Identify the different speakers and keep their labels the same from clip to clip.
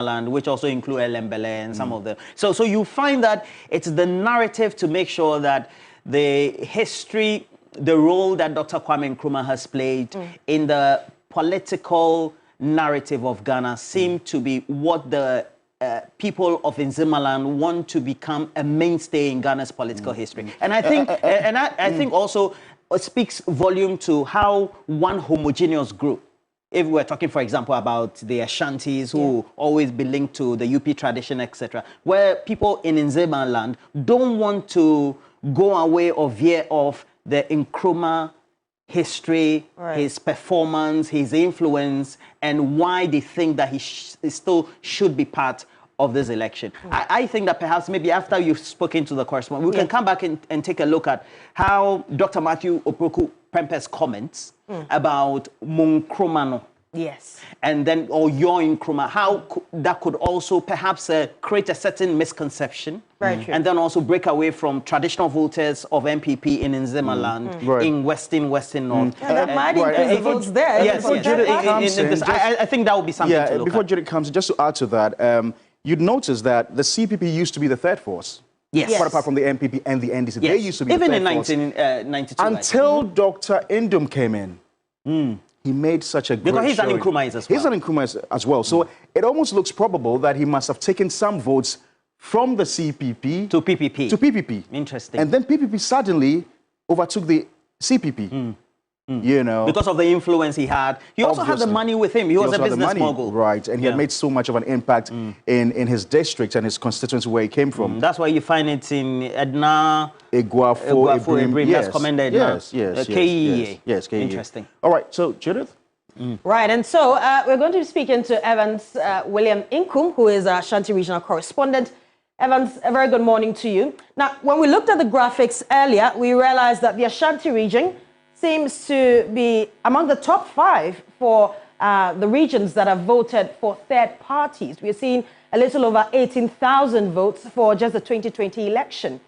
Speaker 1: which also include Elembele and some of them. So you find that it's the narrative to make sure that the history, the role that Dr. Kwame Nkrumah has played in the political narrative of Ghana seem to be what the people of Nzimaland want to become a mainstay in Ghana's political history. And I think, I think also it speaks volume to how one homogeneous group, if we're talking, for example, about the Ashantis who always be linked to the UP tradition, etc., where people in Nzimaland don't want to go away or veer off the Nkrumah history, his performance, his influence, and why they think that he still should be part of this election. I think that perhaps maybe after you've spoken to the correspondent, we can come back and take a look at how Dr. Matthew Opoku Prempeh's comments about Nkrumah.
Speaker 2: Yes.
Speaker 1: And then, or your Nkrumah, how that could also perhaps create a certain misconception.
Speaker 2: Very true.
Speaker 1: And then also break away from traditional voters of MPP in Nzimaland, in Western North.
Speaker 2: That might increase the votes there.
Speaker 1: Yes, I think that would be something to look
Speaker 3: before
Speaker 1: at.
Speaker 3: Judith comes in, just to add to that, you'd notice that the CPP used to be the third force.
Speaker 1: Yes.
Speaker 3: Quite apart from the MPP and the NDC.
Speaker 1: Yes.
Speaker 3: They used to be
Speaker 1: even
Speaker 3: the third
Speaker 1: in
Speaker 3: force.
Speaker 1: 1992.
Speaker 3: Until Dr. Indum came in. He made such a great
Speaker 1: because he's
Speaker 3: showing.
Speaker 1: an Nkrumah as well.
Speaker 3: He's an Nkrumah as well. So it almost looks probable that he must have taken some votes from the CPP
Speaker 1: to PPP.
Speaker 3: To PPP.
Speaker 1: Interesting.
Speaker 3: And then PPP suddenly overtook the CPP. You know,
Speaker 1: because of the influence he had. He also had the money with him. He was a business mogul.
Speaker 3: Right, and he had made so much of an impact in his district and his constituency where he came from.
Speaker 1: That's why you find it in Edna,
Speaker 3: Eguafo,
Speaker 1: Ibrim.
Speaker 3: Yes.
Speaker 1: That's commended.
Speaker 3: Yes.
Speaker 1: KEA. Interesting.
Speaker 3: All right, so Judith?
Speaker 2: Right, and so we're going to be speaking to Evans William Inkum, who is our Ashanti regional correspondent. Evans, a very good morning to you. Now, when we looked at the graphics earlier, we realized that the Ashanti region seems to be among the top 5 for the regions that have voted for third parties. We're seeing a little over 18,000 votes for just the 2020 election.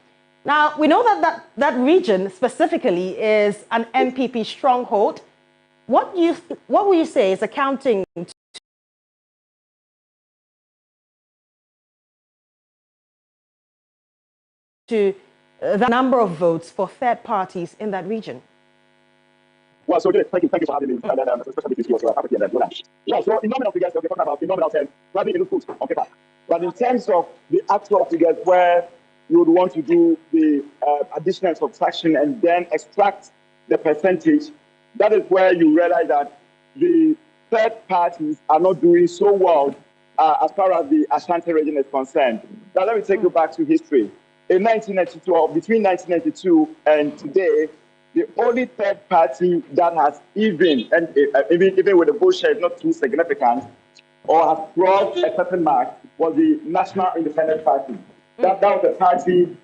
Speaker 2: Now, we know that that region specifically is an MPP stronghold. What would you say is accounting to the number of votes for third parties in that region?
Speaker 4: Well, so thank you for having me. And then, especially this year, so happy and then, yeah, so in nominal figures, we're talking about in nominal terms, probably in foot on paper. But in terms of the actual figures where you would want to do the addition and subtraction and then extract the percentage, that is where you realize that the third parties are not doing so well as far as the Ashanti region is concerned. Now, let me take you back to history. In 1992, or between 1992 and today, the only third party that has even with the vote share not too significant, or has crossed a certain mark, was the National Independent Party. That was the party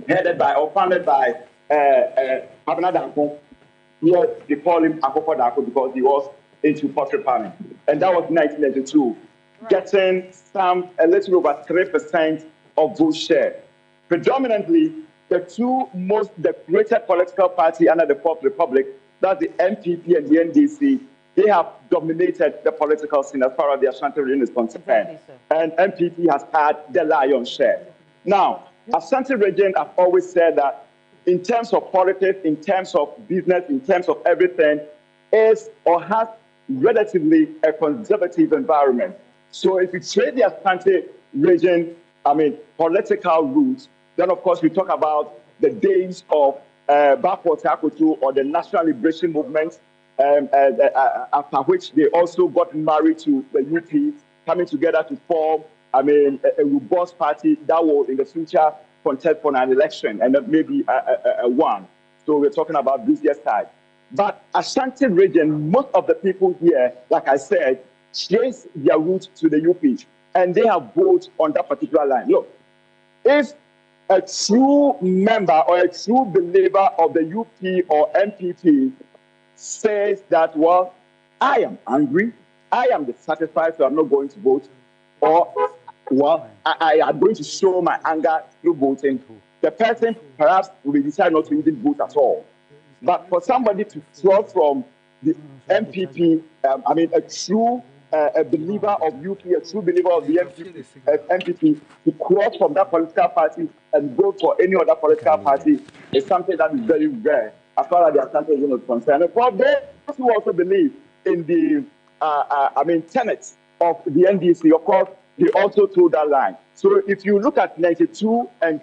Speaker 4: headed by or founded by Abena Danko. Here they call him Akofo Danko because he was into pottery farming. And that was 1992, getting a little over 3% of vote share. Predominantly, the greatest political party under the Fourth Republic, that's the MPP and the NDC, they have dominated the political scene as far as the Ashanti region is concerned. And MPP has had the lion's share. Now, Ashanti region, I've always said that in terms of politics, in terms of business, in terms of everything, is or has relatively a conservative environment. So if you trade the Ashanti region, political roots, then of course we talk about the days of Backward Takoto or the National Liberation Movement, after which they also got married to the UP, coming together to form, a robust party that will in the future contest for an election and maybe a one. So we're talking about this year's time. But Ashanti region, most of the people here, like I said, trace their roots to the UP, and they have voted on that particular line. Look, if a true member or a true believer of the UP or MPP says that, well, I am angry, I am dissatisfied, so I'm not going to vote, or, well, I am going to show my anger through voting, the person perhaps will decide not to even vote at all. But for somebody to draw from the MPP, a true a believer of UP, a true believer of the MPP, to cross from that political party and vote for any other political party is something that is very rare as far as the Ashanti region is concerned. And for those who also believe in the, tenets of the NDC, of course, they also told that line. So if you look at 92 and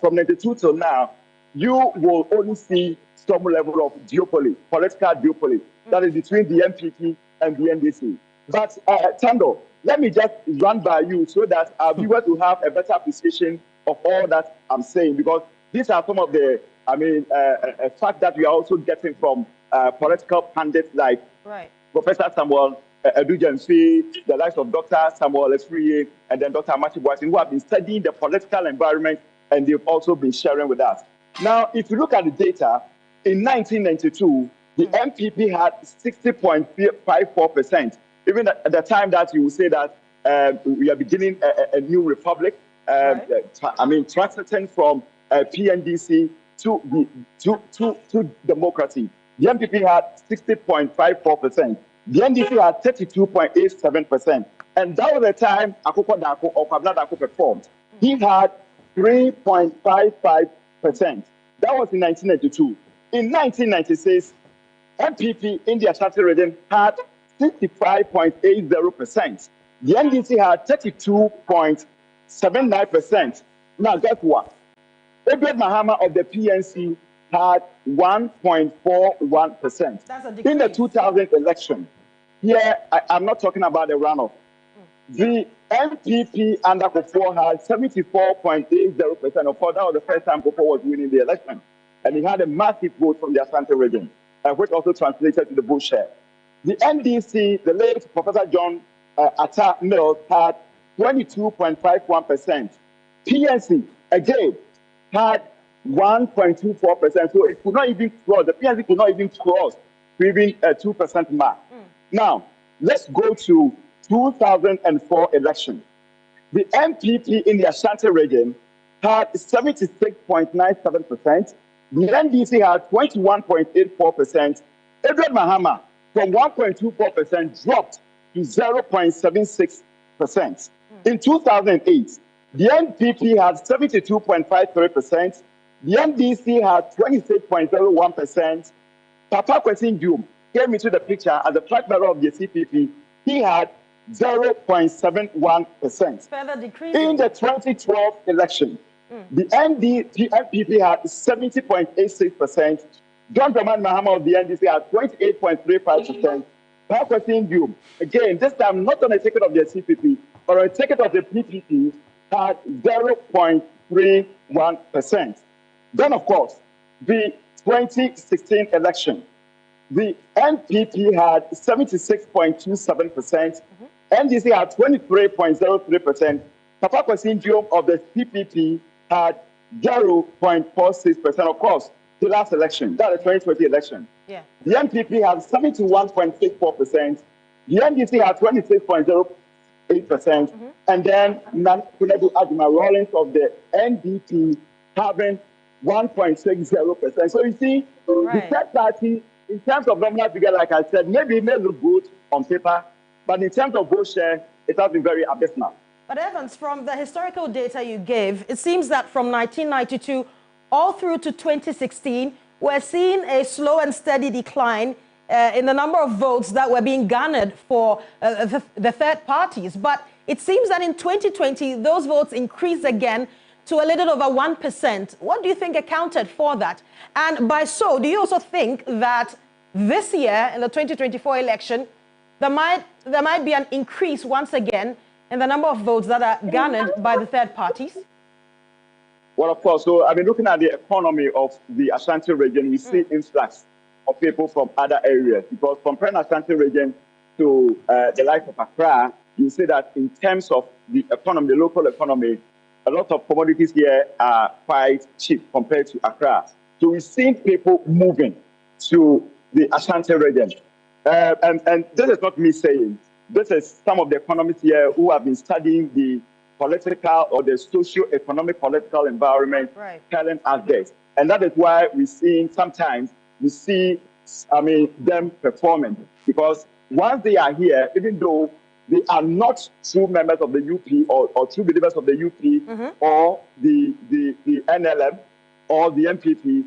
Speaker 4: from 92 till now, you will only see some level of duopoly, political duopoly, that is between the MPP and the NDC. But Tando, let me just run by you so that our viewers will have a better appreciation of all that I'm saying, because these are some of the, fact that we are also getting from political pundits like Professor Samuel Edujenfi, the likes of Dr. Samuel Esriye, and then Dr. Amachi Boatin, who have been studying the political environment, and they've also been sharing with us. Now, if you look at the data, in 1992, the MPP had 60.54%. Even at the time that you will say that we are beginning a new republic, transiting from PNDC to democracy. The MPP had 60.54%. The NDC had 32.87%. And that was the time Akufo Danko or Kwabena Danko performed. He had 3.55%. That was in 1992. In 1996, MPP in the Ashanti region had 65.80%. The NDC had 32.79%. Now, guess what? Edward Mahama of the PNC had 1.41%. In the 2000 election, here, I'm not talking about the runoff. The MPP under Kufuor had 74.80%. Of course, that was the first time Kufuor was winning the election. And he had a massive vote from the Ashanti region, which also translated to the bull share. The NDC, the late Professor John Atta Mills, had 22.51%. PNC, again, had 1.24%. So it could not even cross, the PNC could not even cross to even a 2% mark. Now, let's go to 2004 election. The MPP in the Ashanti region had 76.97%. The NDC had 21.84%. Edward Mahama from 1.24% dropped to 0.76%. In 2008, the MPP had 72.53%. The NDC had 26.01%. Papa Kwesi Nkrumah came into the picture as the flag bearer of the CPP. He had 0.71%.
Speaker 2: Further decreasing.
Speaker 4: In the 2012 election, the MPP had 70.86%. John Dramani Mahama of the NDC had 28.35%. Papa Kwesi Nkrumah, again, this time not on a ticket of the CPP, but on a ticket of the PPP, had 0.31%. Then, of course, the 2016 election, the NPP had 76.27%. NDC had 23.03%. Papa Kwesi Nkrumah of the CPP had 0.46%. Of course, the last election, that is the 2020 election.
Speaker 2: Yeah.
Speaker 4: The NPP had 71.64%. The NDC had 26.08%. And then Kunebu Adjuma Rawlings of the NDP having 1.60%. So you see, the third party, in terms of nominal figure, like I said, maybe it may look good on paper, but in terms of vote share, it has been very abysmal.
Speaker 2: But Evans, from the historical data you gave, it seems that from 1992 all through to 2016, we're seeing a slow and steady decline in the number of votes that were being garnered for the third parties. But it seems that in 2020, those votes increased again to a little over 1%. What do you think accounted for that? And by so, do you also think that this year, in the 2024 election, there might be an increase once again in the number of votes that are garnered by the third parties?
Speaker 4: Well, of course. So, I mean, looking at the economy of the Ashanti region, we see influx of people from other areas. Because comparing Ashanti region to the likes of Accra, you see that in terms of the economy, the local economy, a lot of commodities here are quite cheap compared to Accra. So we've seen people moving to the Ashanti region. And this is not me saying. This is some of the economists here who have been studying the political or the socio-economic political environment telling us this. And that is why we see sometimes, we see, them performing. Because once they are here, even though they are not true members of the UP or true believers of the UP or the NLM or the MPP,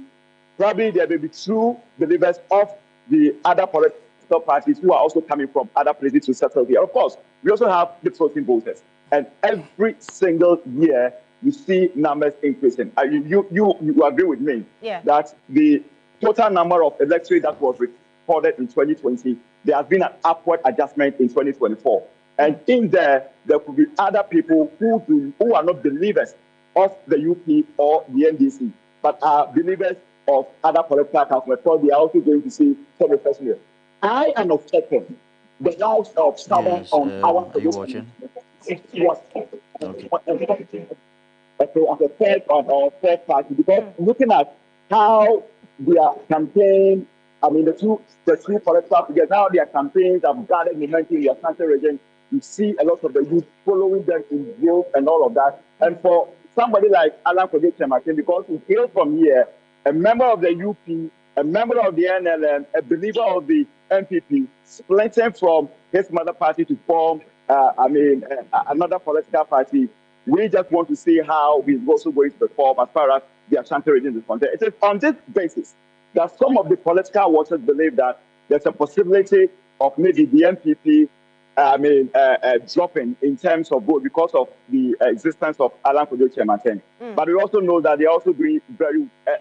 Speaker 4: probably they may be true believers of the other political parties who are also coming from other places to settle here. Of course, we also have the floating voters. And every single year, you see numbers increasing. You agree with me that the total number of electorate that was recorded in 2020, there has been an upward adjustment in 2024. And in there could be other people who are not believers of the UP or the NDC, but are believers of other political councils. So they are also going to see some reflection here. I am not checking the house of Southern on our.
Speaker 1: Are you watching?
Speaker 4: Okay. As a third party, because looking at how their campaign, I mean the two political figures, how their campaigns have gathered momentum in the Ashanti region, you see a lot of the youth following them in growth and all of that. And for somebody like Alan Kodeche-Martin, because he hails from here, a member of the UP, a member of the NLM, a believer of the MPP, splitting from his mother party to form, another political party. We just want to see how he's also going to perform as far as the Ashanti region is concerned. It is on this basis that some of the political watchers believe that there's a possibility of maybe the MPP dropping in terms of vote because of the existence of Alan Kodeche-Martin. But we also know that they also doing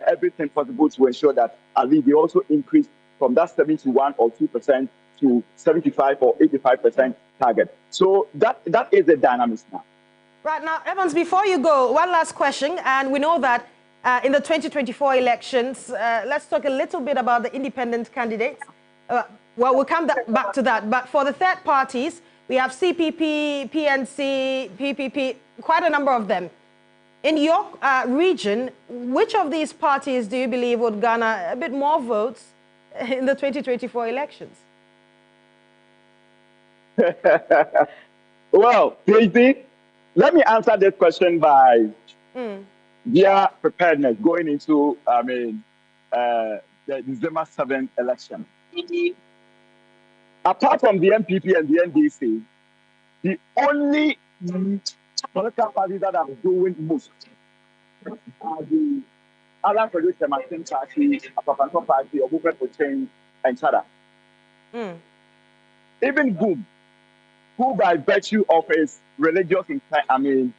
Speaker 4: everything possible to ensure that at least they also increase from that 71 or 2% to 75 or 85% target. So that is the dynamics now.
Speaker 2: Right now, Evans, before you go, one last question. And we know that in the 2024 elections, let's talk a little bit about the independent candidates. Well, we'll come back to that. But for the third parties, we have CPP, PNC, PPP, quite a number of them. In your region, which of these parties do you believe would garner a bit more votes in the 2024 elections?
Speaker 4: Well, PhD, let me answer this question by their preparedness going into, the December 7th election. Apart from the MPP and the NDC, the only political parties that are doing most are the Alan Kodeche-Martin party, Apapanto party, or Movement for Change, and Chada. Even Boom, who by virtue of his religious inclination,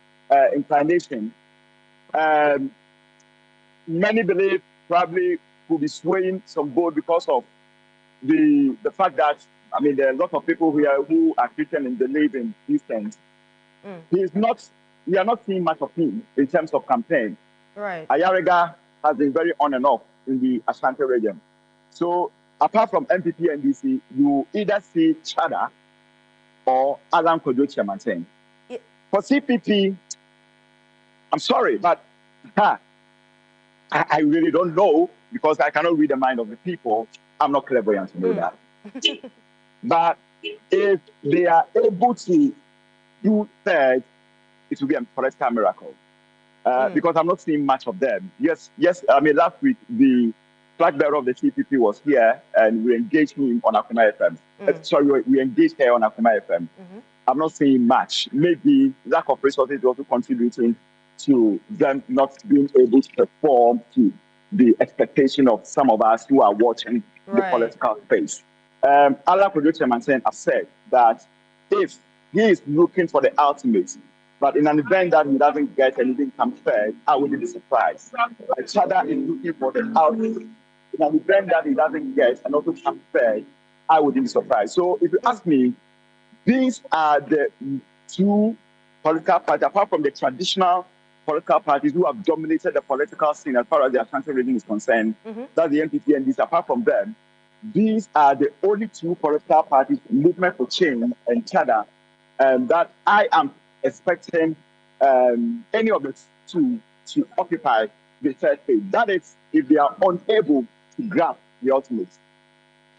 Speaker 4: many believe probably could be swaying some vote because of the fact that there are a lot of people here who are Christian and believe in these things. We are not seeing much of him in terms of campaign.
Speaker 2: Right.
Speaker 4: Ayariga has been very on and off in the Ashanti region. So apart from MPP and DC, you either see Chada or Alan Kodeche-Martin. For CPP, I'm sorry, but I really don't know because I cannot read the mind of the people. I'm not clairvoyant to know that. But if they are able to do third, it will be a political miracle. Because I'm not seeing much of them. Yes. Last week, the flag bearer of the CPP was here and we engaged him on Akuma FM. Sorry, we engaged her on Akuma FM. I'm not seeing much. Maybe lack of resources is also contributing to them not being able to perform to the expectation of some of us who are watching the political space. Alan Kodeche-Martin has said that if he is looking for the ultimate, but in an event that he doesn't get anything come third, I wouldn't be surprised. Chada is looking for the ultimate. In an event that he doesn't get and also come third, I wouldn't be surprised. So if you ask me, these are the two political parties, apart from the traditional political parties who have dominated the political scene as far as the Ashanti region is concerned, that's the NPP and this. Apart from them, these are the only two political parties, Movement for Change and Chada, that I am expecting any of the two to occupy the third phase. That is, if they are unable to grab the ultimate.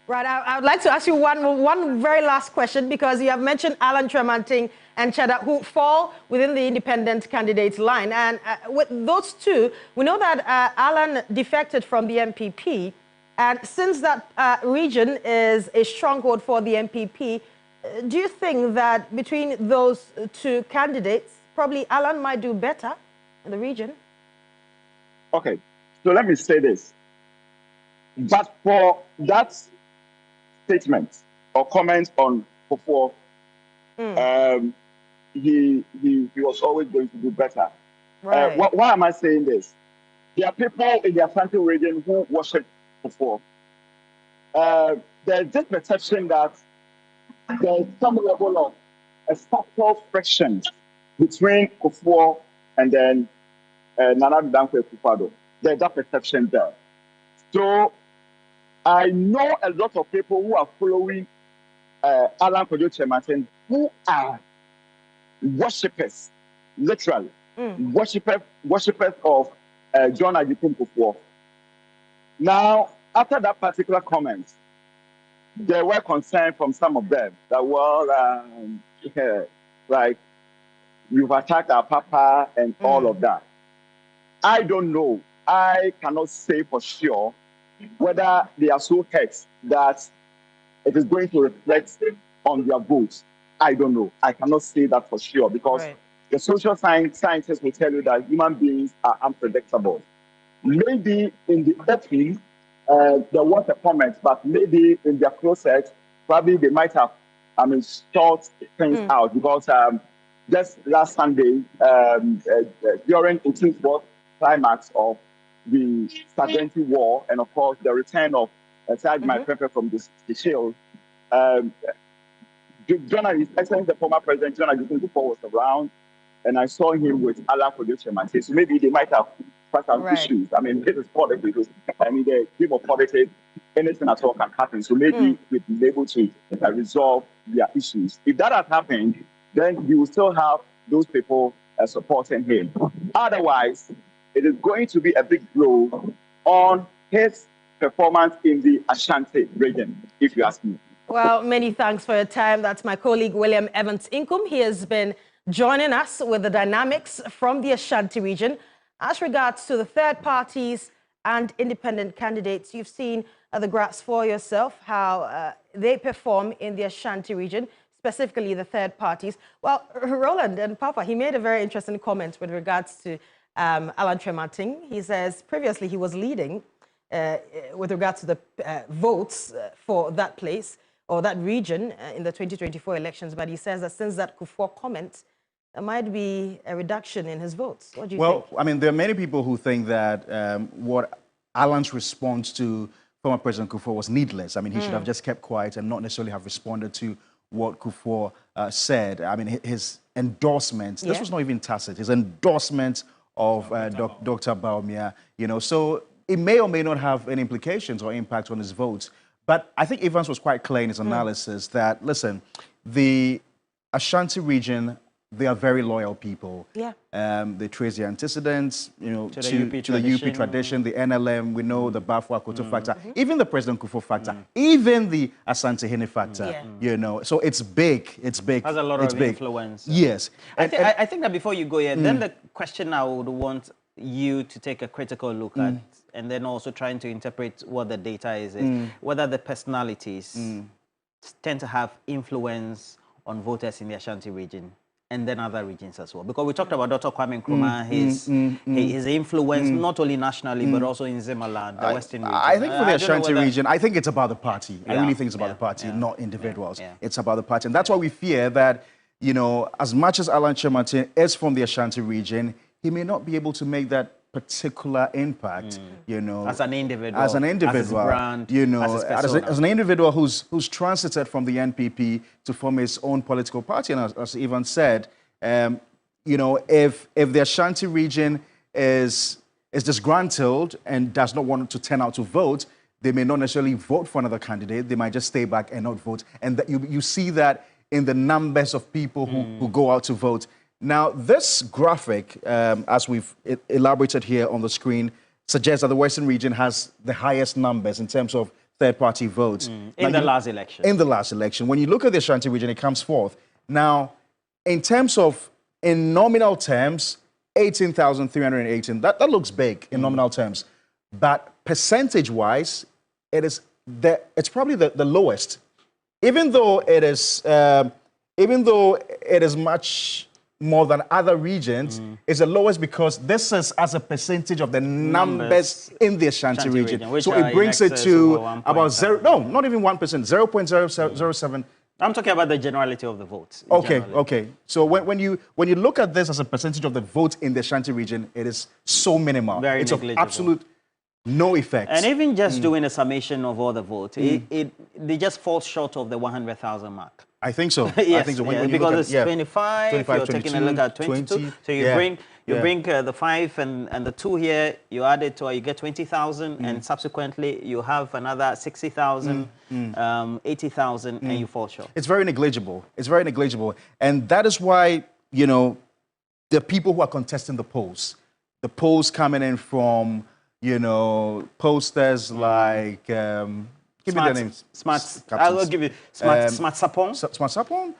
Speaker 2: Right. I would like to ask you one very last question, because you have mentioned Alan Kodeche-Martin and Chada, who fall within the independent candidates line. And with those two, we know that Alan defected from the MPP And since that region is a stronghold for the MPP, do you think that between those two candidates, probably Alan might do better in the region?
Speaker 4: Okay, so let me say this. But for that statement or comment on Kufuor, he was always going to do better.
Speaker 2: Right.
Speaker 4: Why am I saying this? There are people in the Ashanti region who worship Kufuor. There's this perception that there's some level of a subtle friction between Kufuor and then Nana Dankwa Akufo-Addo. There's that perception there. So I know a lot of people who are following Alan Kojo-Kyerematen who are worshippers, literally, worshippers of John Ajikun Kufuor. Now, after that particular comment, there were concerns from some of them that, well, like, you've attacked our papa and all of that. I don't know. I cannot say for sure whether they are so hurt that it is going to reflect on their votes. I don't know. I cannot say that for sure because the social scientists will tell you that human beings are unpredictable. Maybe in the open, there was a comment, but maybe in their closet, probably they might have, sort things out because just last Sunday, during 18th climax of the Sergeant War, and of course the return of Sergeant Mike Pepper from the Shield, His Excellency, the former President John Ajikun Kufuor was around, and I saw him with Alan Kojo-Kyerematen. So maybe they might have some issues. I mean, this is politics. I mean, the people of politics, anything at all can happen. So maybe we've been able to resolve their issues. If that has happened, then you will still have those people supporting him. Otherwise, it is going to be a big blow on his performance in the Ashanti region, if you ask me.
Speaker 2: Well, many thanks for your time. That's my colleague, William Evans Inkum. He has been joining us with the dynamics from the Ashanti region. As regards to the third parties and independent candidates, you've seen the graphs for yourself, how they perform in the Ashanti region, specifically the third parties. Well, Roland and Papa, he made a very interesting comment with regards to Alan Kyerematen. He says previously he was leading with regards to the votes for that place or that region in the 2024 elections, but he says that since that Kufuor comment, there might be a reduction in his votes. What do you think?
Speaker 3: Well, I mean, there are many people who think that what Alan's response to former President Kufuor was needless. I mean, he should have just kept quiet and not necessarily have responded to what Kufuor said. I mean, his endorsement, this was not even tacit, his endorsement of Dr. Bawumia, so it may or may not have any implications or impact on his votes. But I think Evans was quite clear in his analysis that, listen, the Ashanti region, they are very loyal people.
Speaker 2: Yeah.
Speaker 3: They trace their antecedents, to the UP tradition, the NLM, we know the Bafwa Koto factor, even the President Kufuor factor, even the Asante Hene factor, So it's big, it's big.
Speaker 1: Has a lot of influence.
Speaker 3: Yes.
Speaker 1: I think that before you go here, then the question I would want you to take a critical look at, and then also trying to interpret what the data is whether the personalities tend to have influence on voters in the Ashanti region and then other regions as well. Because we talked about Dr. Kwame Nkrumah, his influence not only nationally but also in Zimmerland, the Western region.
Speaker 3: I think for the Ashanti region, I think it's about the party. I really think it's about the party, not individuals. It's about the party. And that's why we fear that, as much as Alan Kyerematen is from the Ashanti region, he may not be able to make that particular impact,
Speaker 1: as an individual,
Speaker 3: as his brand, as an individual who's transited from the NPP to form his own political party. And as Ivan said, if the Ashanti region is disgruntled and does not want to turn out to vote, they may not necessarily vote for another candidate. They might just stay back and not vote. And that you see that in the numbers of people who go out to vote. Now, this graphic, as we've elaborated here on the screen, suggests that the Western region has the highest numbers in terms of third-party votes.
Speaker 1: In the last election.
Speaker 3: In the last election. When you look at the Ashanti region, it comes fourth. Now, in nominal terms, 18,318, that looks big in nominal terms. But percentage-wise, it's probably the lowest, even though it is much more than other regions. It's the lowest because this is as a percentage of the numbers in the Ashanti region. So it brings it to about not even 1%, 0.007.
Speaker 1: I'm talking about the generality of the votes.
Speaker 3: Okay. So when you look at this as a percentage of the votes in the Ashanti region, it is so minimal.
Speaker 1: It's
Speaker 3: of absolute no effect.
Speaker 1: And even just doing a summation of all the votes, they just fall short of the 100,000 mark.
Speaker 3: I think so.
Speaker 1: Yes,
Speaker 3: I think so.
Speaker 1: Because it's 25, you're
Speaker 3: 22,
Speaker 1: taking a look at 22.
Speaker 3: 20,
Speaker 1: so you bring the 5 and the 2 here, you add it to, you get 20,000, and subsequently you have another 60,000, 80,000, and you fall short.
Speaker 3: It's very negligible. It's very negligible. And that is why, the people who are contesting the polls coming in from, posters like... give me the names.
Speaker 1: I will give you Smart Sapon.
Speaker 3: Smart Sapon.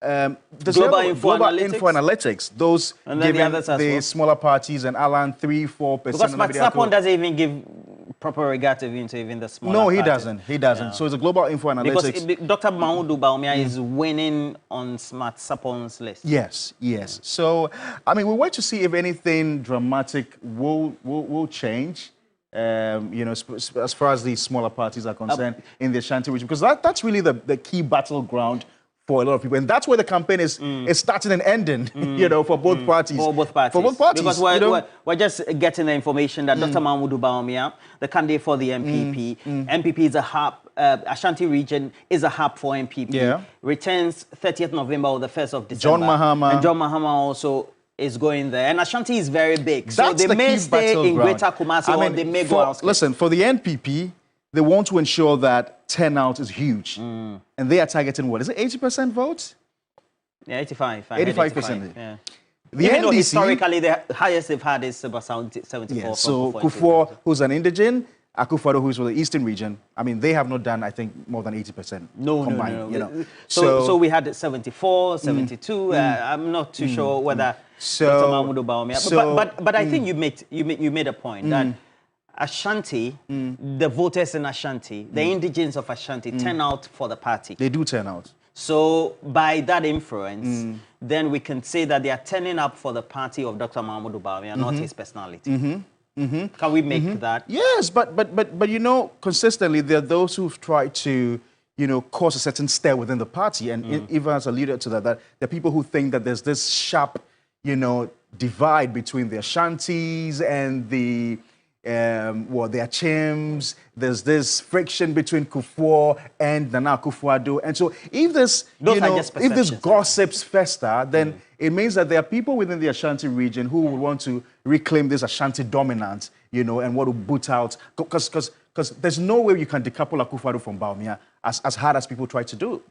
Speaker 1: Global Info
Speaker 3: Analytics. Those
Speaker 1: and then
Speaker 3: giving
Speaker 1: the others
Speaker 3: the smaller parties and Alan 3-4%.
Speaker 1: Because Smart Sapon doesn't even give proper regard to even the smaller
Speaker 3: No, he
Speaker 1: parties.
Speaker 3: doesn't. He doesn't. Yeah. So it's a Global Info Analytics.
Speaker 1: Because Dr. Mahmoud Bawumia is winning on Smart Sapon's list.
Speaker 3: Yes. So, I mean, we wait to see if anything dramatic will change. As far as these smaller parties are concerned in the Ashanti region, because that's really the key battleground for a lot of people, and that's where the campaign is starting and ending. For both parties.
Speaker 1: For both parties. Because we're just getting the information that Dr. Mahmoud Bawumia, the candidate for the MPP, MPP is a hub. Ashanti region is a hub for MPP. Yeah. Returns 30th November or the 1st of December.
Speaker 3: John Mahama.
Speaker 1: And John Mahama also is going there. And Ashanti is very big. So
Speaker 3: That's
Speaker 1: they may stay in
Speaker 3: ground.
Speaker 1: Greater Kumasi or they may go out.
Speaker 3: Listen, for the NPP, they want to ensure that turnout is huge. And they are targeting what? Is it 80% votes?
Speaker 1: Yeah, 85.
Speaker 3: 85%.
Speaker 1: Yeah.
Speaker 3: Even
Speaker 1: though historically the highest they've had is about 74.
Speaker 3: Yeah, so Kufuor, who's an indigene, Akufo-Addo, who's from the eastern region, I mean, they have not done, I think, more than 80% combined.
Speaker 1: No. So we had 74, 72. I'm not too sure whether Dr. Mahmoud Bawumia. But I think you made a point that Ashanti, the voters in Ashanti, the indigenes of Ashanti turn out for the party.
Speaker 3: They do turn out.
Speaker 1: So by that influence, then we can say that they are turning up for the party of Dr. Mahmoud Bawumia, not his personality. Can we make that?
Speaker 3: Yes, but consistently there are those who've tried to, cause a certain stir within the party, and Eva has alluded to that there are people who think that there's this sharp, divide between the Ashantis and the Achims. There's this friction between Kufuor and Nana Akufo-Addo. And so if this gossips fester, then it means that there are people within the Ashanti region who would want to reclaim this Ashanti dominance, and want to boot out. Because there's no way you can decouple Akufo-Addo from Bawumia as hard as people try to do.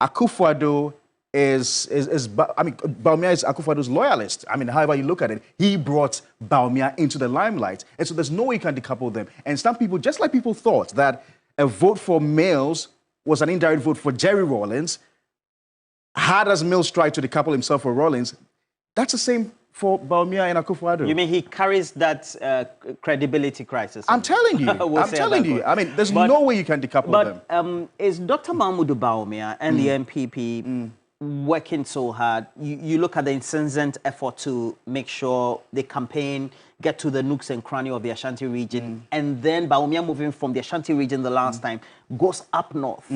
Speaker 3: Akufo-Addo Bawumia is Akufo-Addo's loyalist. I mean, however you look at it, he brought Bawumia into the limelight. And so there's no way you can decouple them. And some people, just like people thought that a vote for Mills was an indirect vote for Jerry Rawlings, hard as Mills tried to decouple himself from Rawlings, that's the same for Bawumia and Akufo-Addo.
Speaker 1: You mean he carries that credibility crisis?
Speaker 3: I'm telling you. I'm telling you. I mean, there's no way you can decouple them.
Speaker 1: Is Dr. Mahmoud Bawumia and the MPP working so hard? You look at the incessant effort to make sure the campaign get to the nooks and crannies of the Ashanti region, and then Bawumia moving from the Ashanti region the last time goes up north,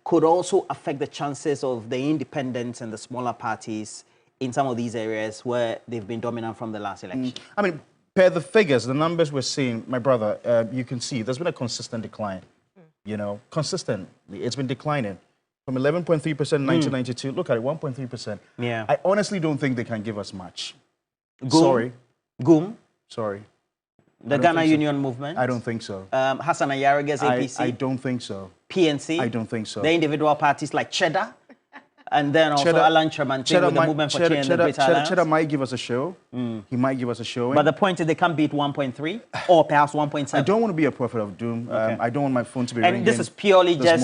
Speaker 1: could also affect the chances of the independents and the smaller parties in some of these areas where they've been dominant from the last election.
Speaker 3: I mean, per the figures, the numbers we're seeing, my brother, you can see there's been a consistent decline. Consistent. It's been declining. From 11.3% in 1992, look at it, 1.3%.
Speaker 1: Yeah.
Speaker 3: I honestly don't think they can give us much.
Speaker 1: Sorry.
Speaker 3: Sorry.
Speaker 1: The Ghana Union Movement?
Speaker 3: I don't think so.
Speaker 1: Hassan Ayarege's APC?
Speaker 3: I don't think so.
Speaker 1: PNC?
Speaker 3: I don't think so.
Speaker 1: The individual parties like Cheddar? And then also Alan Tremantin with the Movement for Change and the Greater Alliance?
Speaker 3: Cheddar might give us a show. He might give us a showing.
Speaker 1: But the point is they can't beat 1.3 or perhaps 1.7.
Speaker 3: I don't want to be a prophet of doom. Okay. I don't want my phone to be ringing.
Speaker 1: And this is purely just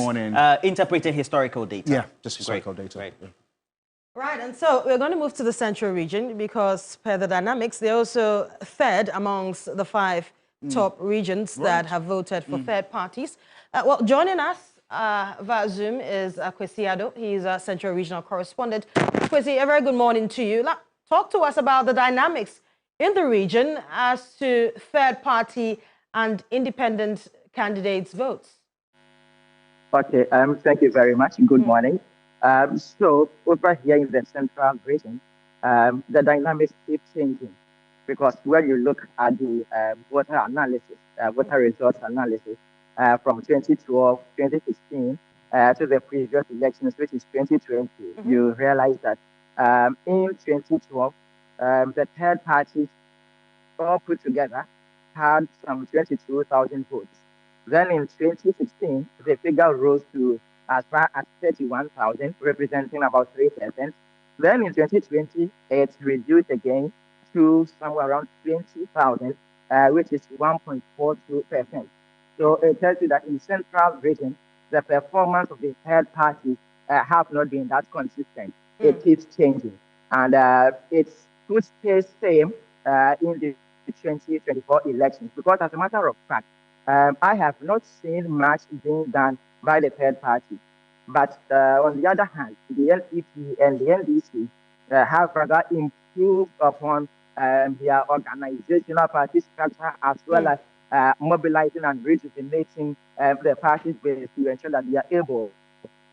Speaker 1: interpreting historical data.
Speaker 3: Yeah, just historical data.
Speaker 1: Right.
Speaker 3: Yeah.
Speaker 2: Right, and so we're going to move to the central region because per the dynamics, they're also third amongst the 5 top regions that have voted for third parties. Well, joining us via Zoom is Kwesi Ado. He's a Central Regional Correspondent. Kwesi, a very good morning to you. Talk to us about the dynamics in the region as to third party and independent candidates' votes.
Speaker 5: Okay, thank you very much. Good morning. So over here in the central region, the dynamics keep changing because when you look at the voter analysis, voter results analysis from 2012, 2016 to the previous elections, which is 2020, you realize that in 2012, the third parties all put together had some 22,000 votes. Then in 2016, the figure rose to as far as 31,000, representing about 3%. Then in 2020, it reduced again to somewhere around 20,000, which is 1.42%. So it tells you that in central region, the performance of the third parties have not been that consistent. It keeps changing. And it could stay same in the 2024 elections, because as a matter of fact, I have not seen much being done by the third party. But on the other hand, the LPP and the NDC have rather improved upon their organizational party structure, as well as mobilizing and rejuvenating the parties base to ensure that they are able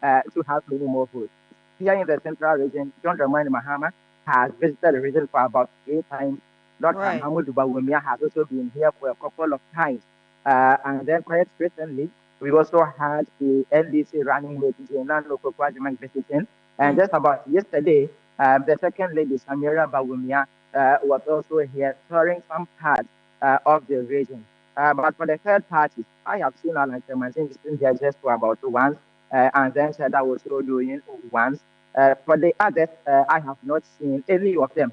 Speaker 5: to have many more votes. Here in the central region, John Dramani Mahama has visited the region for about 3 times. Dr. Mahmoud Bawumia has also been here for a couple of times. And then quite recently, we also had the NDC running mate, Jenan Lokokwajiman visiting. And just about yesterday, the second lady, Samira Bawumia, was also here touring some parts of the region. But for the third parties, I have seen Alan Chemantin visiting there just for about once, and then Shada was also doing once. For the others, I have not seen any of them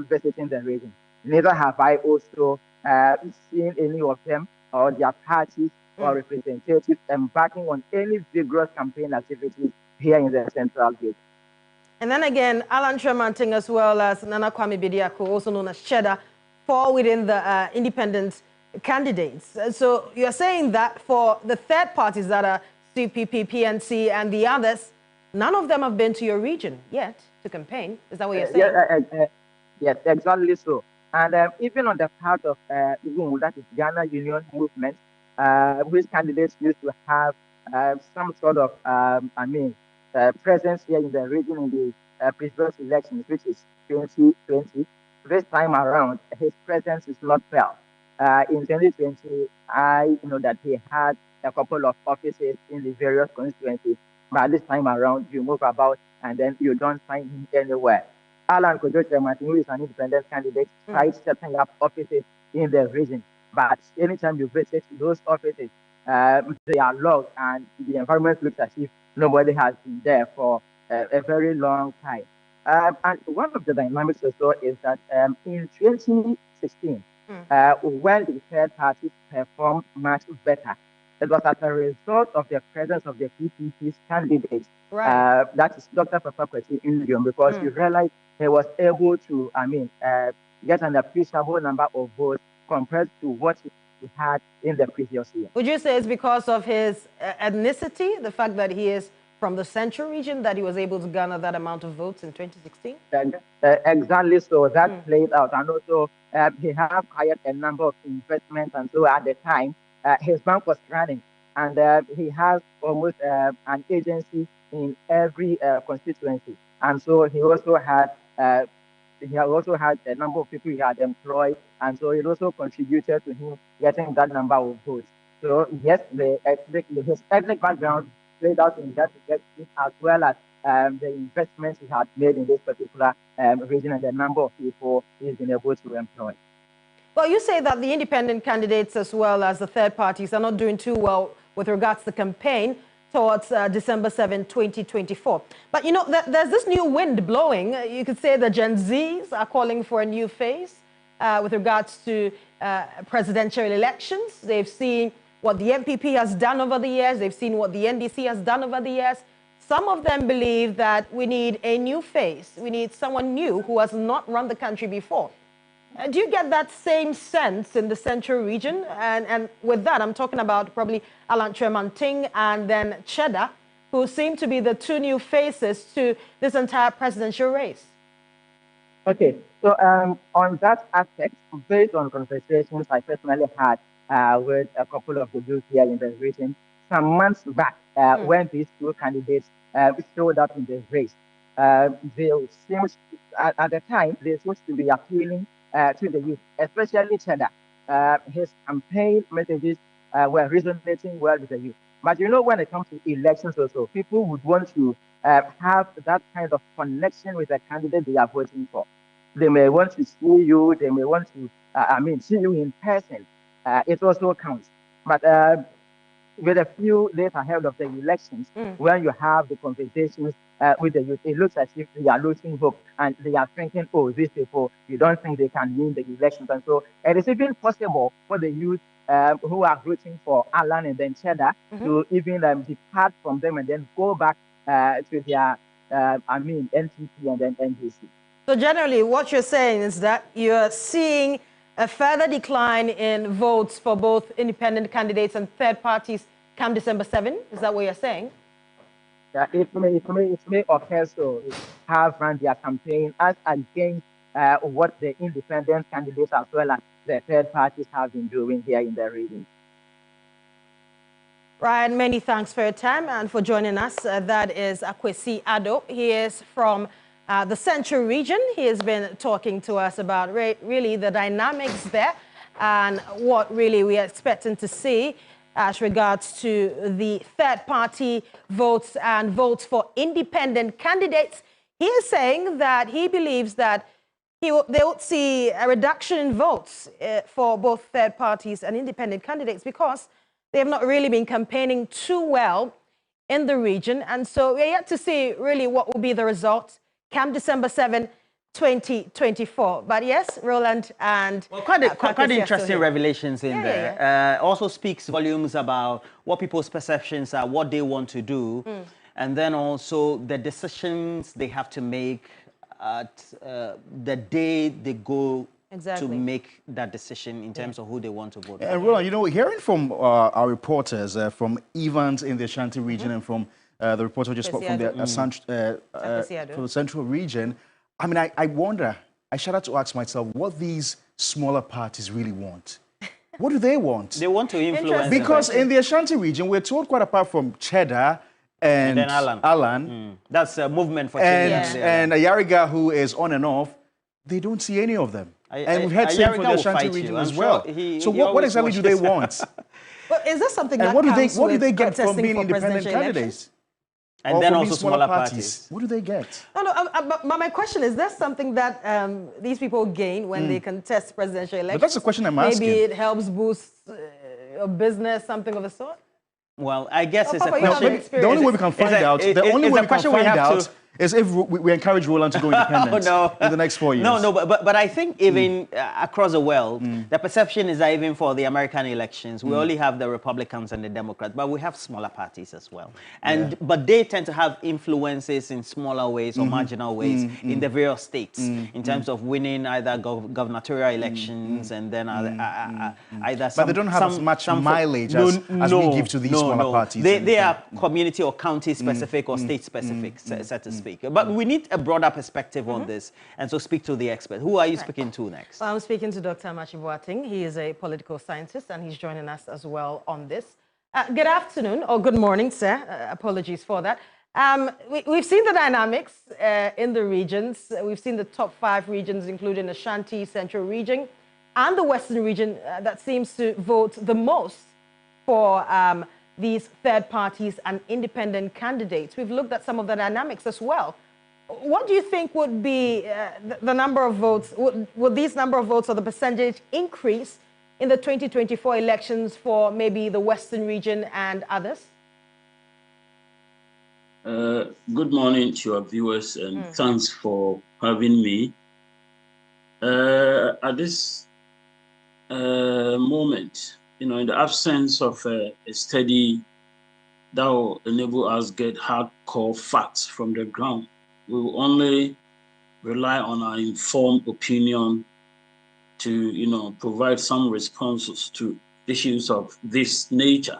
Speaker 5: visiting the region. Neither have I also seen any of them or their parties or representatives embarking on any vigorous campaign activities here in the central gate.
Speaker 2: And then again, Alan Tremanting as well as Nana Kwame Bediako, also known as Cheddar, fall within the independent candidates. So you're saying that for the third parties that are CPP, PNC, and the others, none of them have been to your region yet to campaign. Is that what you're saying?
Speaker 5: Yes, exactly so. And even on the part of GUM, that is Ghana Union Movement, which candidates used to have some sort of, presence here in the region in the previous elections, which is 2020. This time around, his presence is not felt. In 2020, I know that he had a couple of offices in the various constituencies, but this time around, you move about and then you don't find him anywhere. Alan Kojo-Chemantin, who is an independent candidate, tried setting up offices in the region. But anytime you visit those offices, they are locked and the environment looks as if nobody has been there for a very long time. And one of the dynamics also is that in 2016, when the third parties performed much better, it was as a result of the presence of the PPP's candidates. That is Dr. Papa Kwesi Indium, because you realize he was able to, get an appreciable number of votes compared to what he had in the previous year.
Speaker 2: Would you say it's because of his ethnicity, the fact that he is from the central region, that he was able to garner that amount of votes in 2016?
Speaker 5: Exactly so. That played out. And also, he had hired a number of investments. And so at the time, his bank was running. And he has almost an agency in every constituency. And so he also had a number of people he had employed, and so it also contributed to him getting that number of votes. So yes, his ethnic background played out in that as well as the investments he had made in this particular region and the number of people he's been able to employ.
Speaker 2: Well, you say that the independent candidates as well as the third parties are not doing too well with regards to the campaign towards December 7, 2024. But, you know, there's this new wind blowing. You could say the Gen Zs are calling for a new phase with regards to presidential elections. They've seen what the NPP has done over the years. They've seen what the NDC has done over the years. Some of them believe that we need a new face. We need someone new who has not run the country before. Do you get that same sense in the central region? And with that, I'm talking about probably Alan Tremanting and then Cheddar, who seem to be the two new faces to this entire presidential race.
Speaker 5: Okay, so on that aspect, based on conversations I personally had with a couple of the youth here in the region some months back, when these two candidates showed up in the race, they seemed, at the time, they seemed to be appealing to the youth, especially Cheddar. His campaign messages were resonating well with the youth. But you know, when it comes to elections also, people would want to have that kind of connection with the candidate they are voting for. They may want to see you, they may want to, see you in person. It also counts. But with a few days ahead of the elections, when you have the conversations with the youth, it looks as if they are losing hope and they are thinking, oh, these people, you don't think they can win the elections. And so it is even possible for the youth who are rooting for Alan and then Cheddar to even depart from them and then go back to their, NTP and then NDC.
Speaker 2: So generally, what you're saying is that you're seeing a further decline in votes for both independent candidates and third parties come December 7. Is that what you're saying?
Speaker 5: Yeah, it may occur so have run their campaign as against what the independent candidates as well as the third parties have been doing here in the region.
Speaker 2: Ryan, many thanks for your time and for joining us. That is Akwesi Ado. He is from the Central region. He has been talking to us about really the dynamics there and what really we are expecting to see as regards to the third-party votes and votes for independent candidates. He is saying that he believes that they would see a reduction in votes for both third parties and independent candidates because they have not really been campaigning too well in the region. And so we're yet to see really what will be the result come December 7, 2024. But yes, Roland and...
Speaker 1: Well, quite interesting revelations in there. Yeah. Also speaks volumes about what people's perceptions are, what they want to do, and then also the decisions they have to make at the day they go to make that decision in terms of who they want to vote for.
Speaker 3: And Roland, you know, hearing from our reporters from Evans in the Ashanti region and from the reporter just spoke from the from the Central region, I mean, I wonder, I started to ask myself what these smaller parties really want. What do they want?
Speaker 1: They want to influence.
Speaker 3: Because in the Ashanti region, we're told quite apart from Cheddar and
Speaker 1: then Alan. That's a movement for change.
Speaker 3: And Ayariga, who is on and off, they don't see any of them. And we've had same from the Ashanti region as well. So what exactly do they want?
Speaker 2: Well, is that something that
Speaker 3: what do they get from being independent candidates?
Speaker 1: And then also smaller parties.
Speaker 3: What do they get?
Speaker 2: No, but my question is, there something that these people gain when they contest presidential elections?
Speaker 3: But that's the question I'm asking.
Speaker 2: Maybe it helps boost your business, something of the sort?
Speaker 1: Well, I guess it's a question.
Speaker 3: The only way we can find out, is if we encourage Roland to go independent in the next 4 years.
Speaker 1: No, but I think even across the world, the perception is that even for the American elections, we only have the Republicans and the Democrats, but we have smaller parties as well. And but they tend to have influences in smaller ways or marginal ways in the various states in terms of winning either gubernatorial elections and then either some...
Speaker 3: But they don't have as much mileage as we give to these smaller parties.
Speaker 1: They are community or county specific or state specific, so to speak. But we need a broader perspective on this, and so speak to the expert. Who are you speaking to next?
Speaker 2: Well, I'm speaking to Dr. Amachi. He is a political scientist, and he's joining us as well on this. Good afternoon, or good morning, sir. Apologies for that. We've seen the dynamics in the regions. We've seen the top 5 regions, including Ashanti, Central region, and the Western region that seems to vote the most for these third parties and independent candidates. We've looked at some of the dynamics as well. What do you think would be the number of votes? Would these number of votes or the percentage increase in the 2024 elections for maybe the Western region and others?
Speaker 6: Good morning to your viewers and thanks for having me. At this moment, you know, in the absence of a study that will enable us get hardcore facts from the ground, we will only rely on our informed opinion to provide some responses to issues of this nature.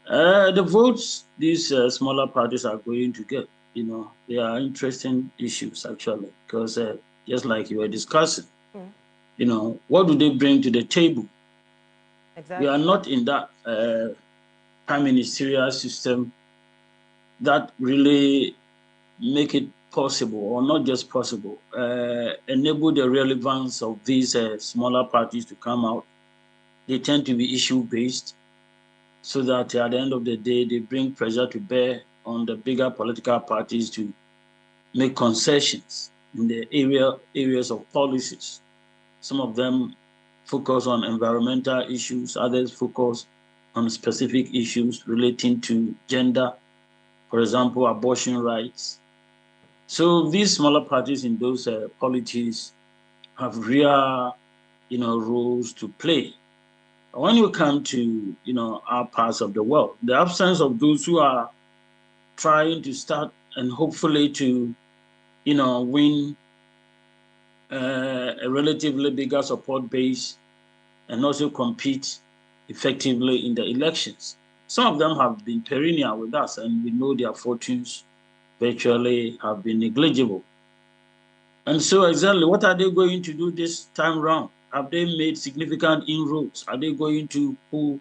Speaker 6: The votes these smaller parties are going to get, they are interesting issues actually, because just like you were discussing, what do they bring to the table? Exactly. We are not in that prime ministerial system that really make it possible, or not just possible, enable the relevance of these smaller parties to come out. They tend to be issue-based, so that at the end of the day, they bring pressure to bear on the bigger political parties to make concessions in the areas of policies. Some of them focus on environmental issues, others focus on specific issues relating to gender, for example, abortion rights. So these smaller parties in those polities have real, roles to play. When you come to, our parts of the world, the absence of those who are trying to start and hopefully to, win a relatively bigger support base and also compete effectively in the elections. Some of them have been perennial with us, and we know their fortunes virtually have been negligible. And so exactly what are they going to do this time round? Have they made significant inroads? Are they going to pull,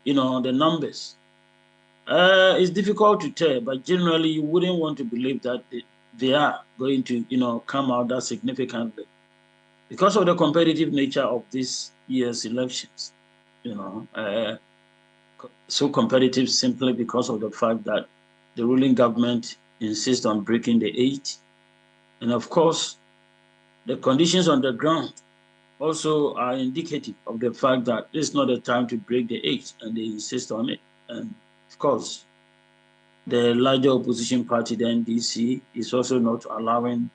Speaker 6: the numbers? It's difficult to tell, but generally you wouldn't want to believe that they are going to, come out that significantly because of the competitive nature of this year's elections. So competitive simply because of the fact that the ruling government insists on breaking the 8. And of course, the conditions on the ground also are indicative of the fact that it's not a time to break the 8, and they insist on it. And of course, the larger opposition party, the NDC, is also not allowing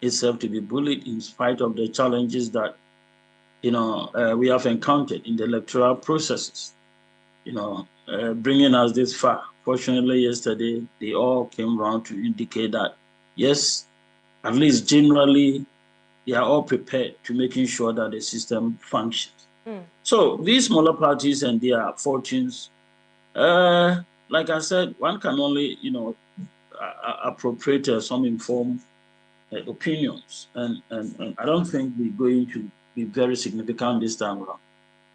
Speaker 6: itself to be bullied in spite of the challenges that, we have encountered in the electoral processes, bringing us this far. Fortunately, yesterday, they all came around to indicate that, yes, at least generally, they are all prepared to making sure that the system functions. So these smaller parties and their fortunes, like I said, one can only, appropriate some informed opinions. And I don't think we're going to be very significant this time around.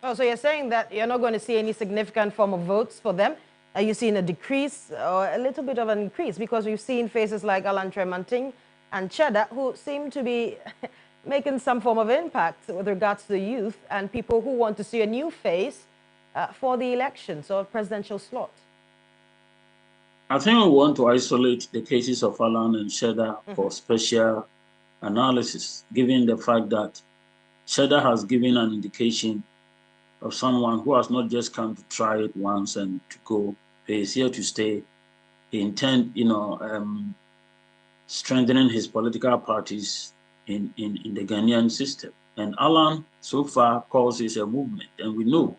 Speaker 2: Oh, so you're saying that you're not going to see any significant form of votes for them? Are you seeing a decrease or a little bit of an increase? Because we've seen faces like Alan Tremanting and Cheddar who seem to be making some form of impact with regards to the youth and people who want to see a new face for the elections or presidential slot.
Speaker 6: I think we want to isolate the cases of Alan and Cheddar for special analysis, given the fact that Cheddar has given an indication of someone who has not just come to try it once and to go. He is here to stay. He intends, strengthening his political parties in the Ghanaian system. And Alan, so far, calls it a movement. And we know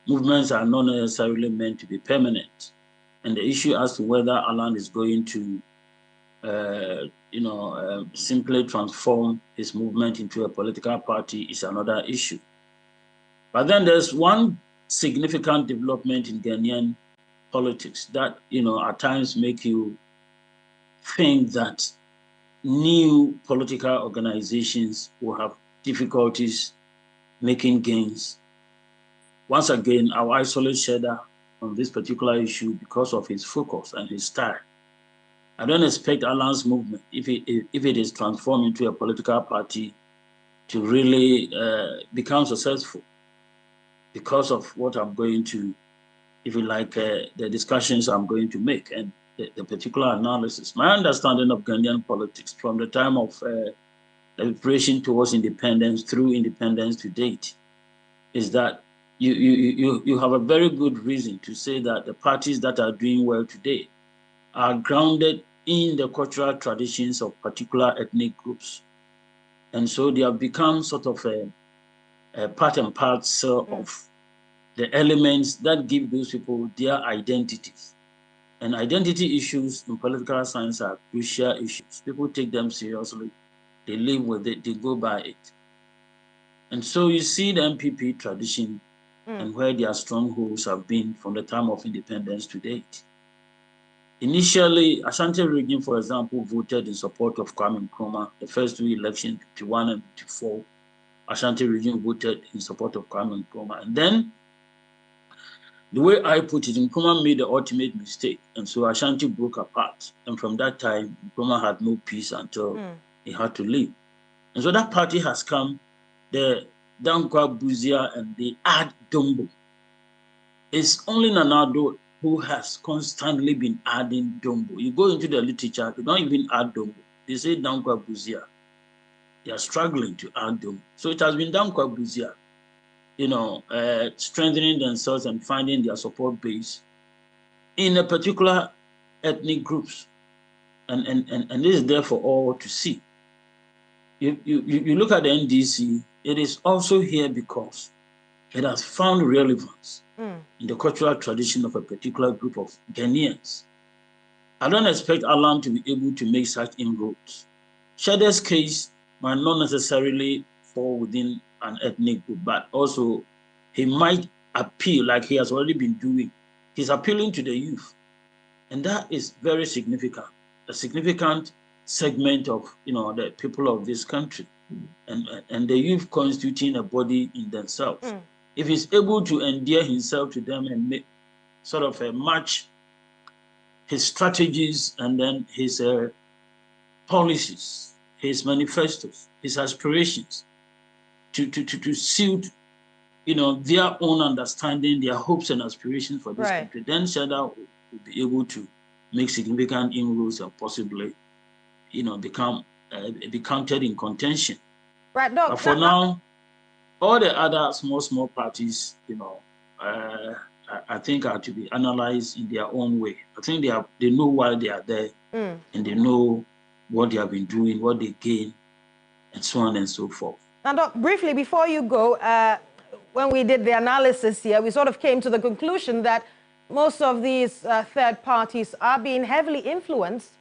Speaker 6: movements are not necessarily meant to be permanent. And the issue as to whether Alan is going to, simply transform his movement into a political party is another issue. But then there's one significant development in Ghanaian politics that, at times make you think that new political organizations will have difficulties making gains. Once again, I'll isolate Cheddar on this particular issue because of his focus and his style. I don't expect Alan's movement, if it is transformed into a political party, to really become successful because of what I'm going to, if you like, the discussions I'm going to make and the particular analysis. My understanding of Ghanaian politics from the time of the preparation towards independence through independence to date is that you have a very good reason to say that the parties that are doing well today are grounded in the cultural traditions of particular ethnic groups. And so they have become sort of a part and parcel of the elements that give those people their identities. And identity issues in political science are crucial issues. People take them seriously. They live with it. They go by it. And so you see the MPP tradition and where their strongholds have been from the time of independence to date. Initially, Ashanti region, for example, voted in support of Kwame Nkrumah. The first two elections, 51 and 54, Ashanti region voted in support of Kwame Nkrumah. And then, the way I put it, Nkrumah made the ultimate mistake. And so Ashanti broke apart. And from that time, Nkrumah had no peace until he had to leave. And so that party has come, the Dankwa Buzia and the Ad Dombo. It's only Nanado who has constantly been adding Dombo. You go into the literature, they don't even add Dombo. They say Dankwa Buzia. They are struggling to add Dombo. So it has been Dankwa Buzia, strengthening themselves and finding their support base in a particular ethnic groups. And this is there for all to see. You look at the NDC, it is also here because it has found relevance in the cultural tradition of a particular group of Ghanaians. I don't expect Alan to be able to make such inroads. Shade's case might not necessarily fall within an ethnic group, but also he might appeal like he has already been doing. He's appealing to the youth. And that is very significant, a significant segment of the people of this country, and the youth constituting a body in themselves. If he's able to endear himself to them and make sort of a match his strategies and then his policies, his manifestos, his aspirations to suit their own understanding, their hopes and aspirations for this country, then Shada will be able to make significant inroads and possibly be counted in contention.
Speaker 2: Right, Doc.
Speaker 6: But for now, all the other small parties, I think are to be analyzed in their own way. I think they know why they are there, and they know what they have been doing, what they gain, and so on and so forth.
Speaker 2: Now, Doc, briefly before you go, when we did the analysis here, we sort of came to the conclusion that most of these third parties are being heavily influenced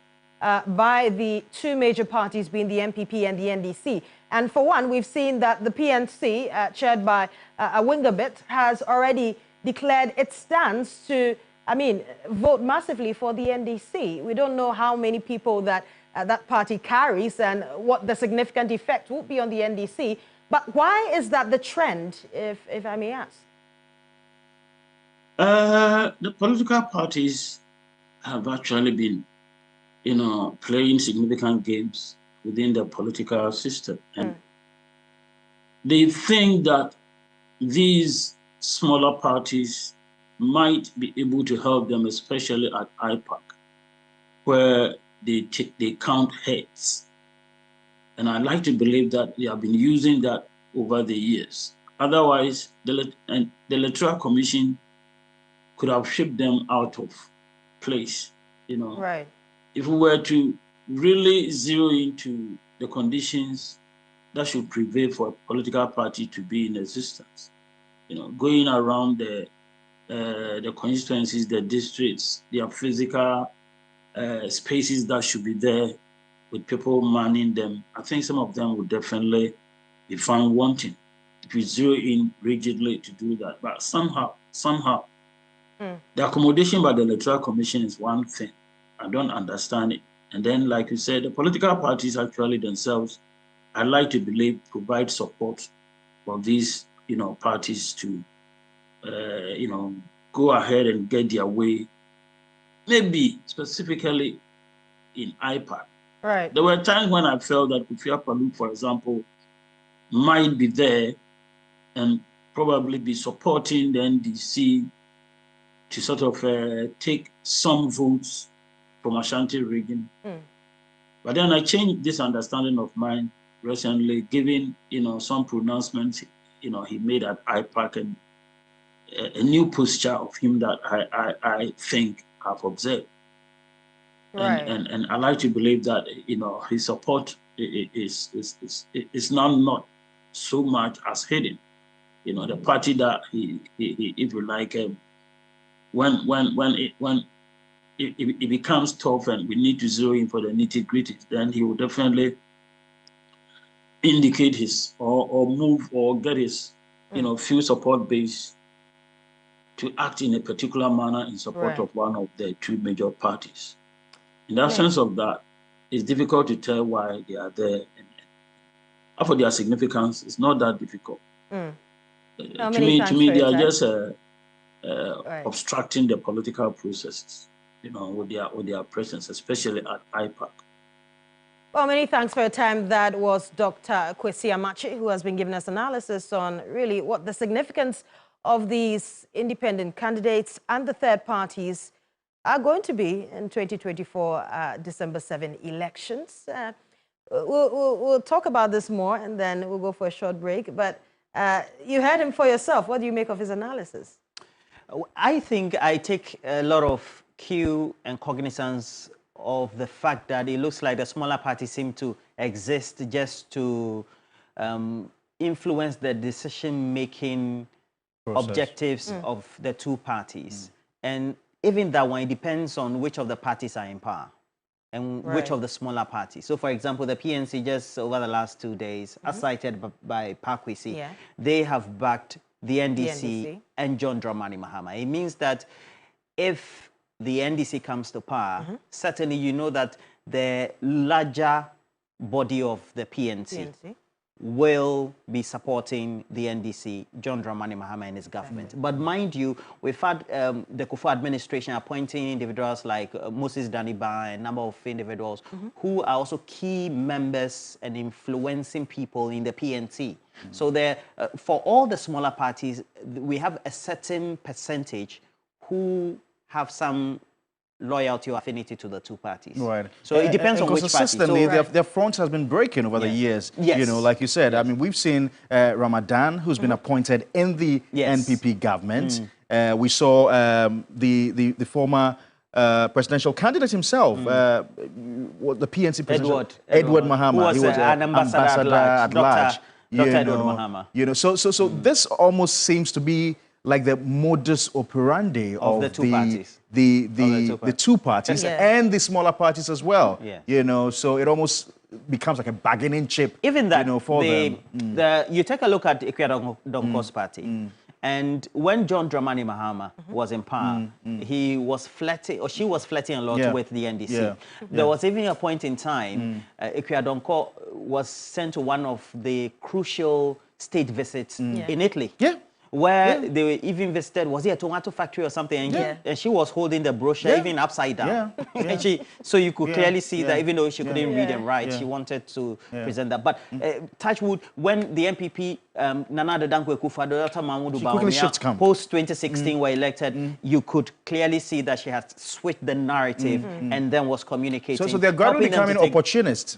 Speaker 2: by the two major parties being the MPP and the NDC. And for one, we've seen that the PNC, chaired by Awingabit, has already declared its stance to, vote massively for the NDC. We don't know how many people that that party carries and what the significant effect will be on the NDC. But why is that the trend, if I may ask?
Speaker 6: The political parties have actually been, playing significant games within the political system. And they think that these smaller parties might be able to help them, especially at IPAC, where they count heads. And I like to believe that they have been using that over the years. Otherwise, the Electoral Commission could have shipped them out of place,
Speaker 2: Right.
Speaker 6: If we were to really zero into the conditions that should prevail for a political party to be in existence, going around the constituencies, the districts, their physical spaces that should be there with people manning them, I think some of them would definitely be found wanting if you zero in rigidly to do that. But somehow, the accommodation by the Electoral Commission is one thing. I don't understand it. And then, like you said, the political parties actually themselves, I like to believe, provide support for these, parties to, go ahead and get their way. Maybe specifically in IPAC.
Speaker 2: Right.
Speaker 6: There were times when I felt that Kufia Paluk, for example, might be there and probably be supporting the NDC to sort of take some votes from Ashanti region. But then I changed this understanding of mine recently, given some pronouncements he made at IPAC and a new posture of him that I think I've observed.
Speaker 2: Right.
Speaker 6: And I like to believe that his support is now not so much as hidden. The party that he if you like, when it becomes tough and we need to zero in for the nitty-gritty, then he will definitely, indicate his or move or get his few support base to act in a particular manner in support of one of the two major parties. In the absence of that, it's difficult to tell why they are there. And for their significance, it's not that difficult. To me, they are just obstructing the political processes, with their presence, especially at IPAC.
Speaker 2: Well, many thanks for your time. That was Dr. Kwesi Amachi, who has been giving us analysis on really what the significance of these independent candidates and the third parties are going to be in 2024 December 7 elections. We'll talk about this more, and then we'll go for a short break. But you heard him for yourself. What do you make of his analysis?
Speaker 1: I think I take a lot of cue and cognizance of the fact that it looks like the smaller parties seem to exist just to influence the decision-making objectives of the two parties. And even that one, it depends on which of the parties are in power and which of the smaller parties. So, for example, the PNC just over the last 2 days, as cited by Kwesi, they have backed the NDC and John Dramani Mahama. It means that if the NDC comes to power, certainly you know that the larger body of the PNC will be supporting the NDC, John Dramani Mahama and his government. But mind you, we've had the Kufuor administration appointing individuals like Moses Daniba, a number of individuals who are also key members and influencing people in the PNC. So there, for all the smaller parties, we have a certain percentage who have some loyalty or affinity to the two parties. Right. So it depends on which party.
Speaker 3: Consistently, their front has been breaking over the years. Yes. Like you said, I mean, we've seen Ramadan, who's been appointed in the NPP government. We saw the former presidential candidate himself, the PNC president, Edward Mahama.
Speaker 1: He was an ambassador at large. Dr. Edward Mahama.
Speaker 3: So this almost seems to be like the modus operandi of
Speaker 1: the two parties.
Speaker 3: The two parties and the smaller parties as well. So it almost becomes like a bargaining chip.
Speaker 1: Even that,
Speaker 3: for them.
Speaker 1: You take a look at Ikuya party, and when John Dramani Mahama was in power, he was flirting, or she was flirting a lot with the NDC. There was even a point in time, Ikuya was sent to one of the crucial state visits in Italy. Where they even visited, was it a tomato factory or something? And she was holding the brochure even upside down. So you could clearly see that even though she couldn't read and write, she wanted to present that. But touch wood, when the NPP, Nana Dankwe Akufo-Addo, Dr. Mahmoud Bawumia, post-2016 were elected, you could clearly see that she had switched the narrative and then was communicating.
Speaker 3: So they're gradually becoming opportunists.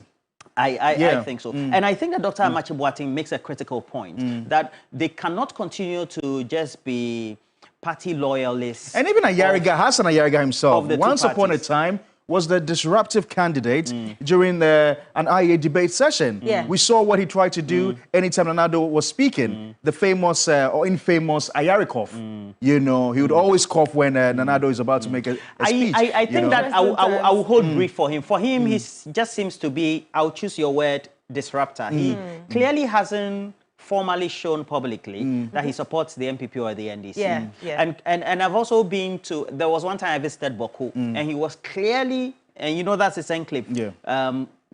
Speaker 1: I think so. And I think that Dr. Amachi Boateng makes a critical point that they cannot continue to just be party loyalists.
Speaker 3: And even Hassan Ayariga himself, once upon a time, was the disruptive candidate during an IEA debate session. We saw what he tried to do anytime Nanado was speaking. The famous or infamous Ayarikov. He would always cough when Nanado is about to make a speech.
Speaker 1: I think that I will hold brief for him. For him, he just seems to be, I'll choose your word, disruptor. He clearly hasn't formally shown publicly that he supports the NPP or the NDC. And I've also been to, there was one time I visited Boku, and he was clearly, and that's his enclave,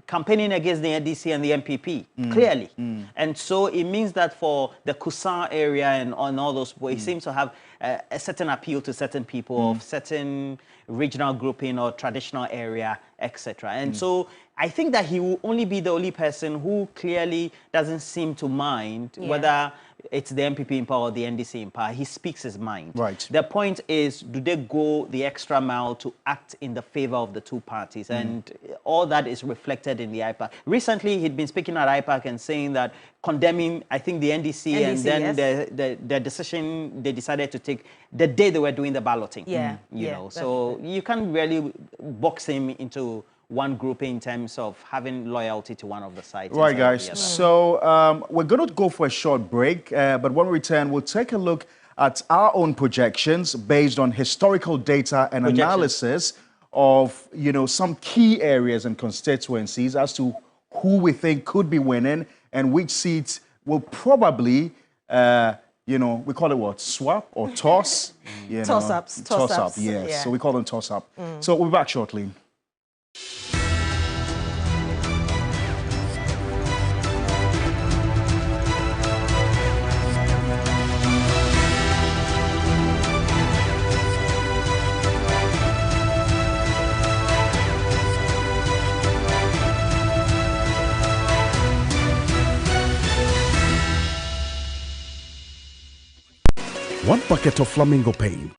Speaker 1: campaigning against the NDC and the NPP, clearly. And so it means that for the Kusan area and on all those, he seems to have a certain appeal to certain people of certain regional grouping or traditional area, etc. And so I think that he will only be the only person who clearly doesn't seem to mind whether it's the NPP in power or the NDC in power. He speaks his mind.
Speaker 3: Right.
Speaker 1: The point is, do they go the extra mile to act in the favor of the two parties? And all that is reflected in the IPAC. Recently, he'd been speaking at IPAC and saying that, condemning, I think, the NDC and then the decision they decided to take the day they were doing the balloting. So you can't really box him into one group in terms of having loyalty to one of the sides.
Speaker 3: Right, guys. So we're going to go for a short break, but when we return, we'll take a look at our own projections based on historical data and analysis of, some key areas and constituencies as to who we think could be winning and which seats will probably, you know, we call it what? Swap or toss?
Speaker 2: Toss-ups.
Speaker 3: Toss-up, yes. Yeah. So we call them toss-up. So we'll be back shortly.
Speaker 7: One bucket of flamingo paint,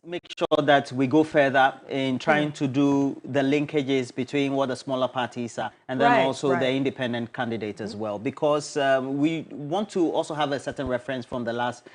Speaker 1: make sure that we go further in trying to do the linkages between what the smaller parties are and then also the independent candidate as well, because we want to also have a certain reference from the last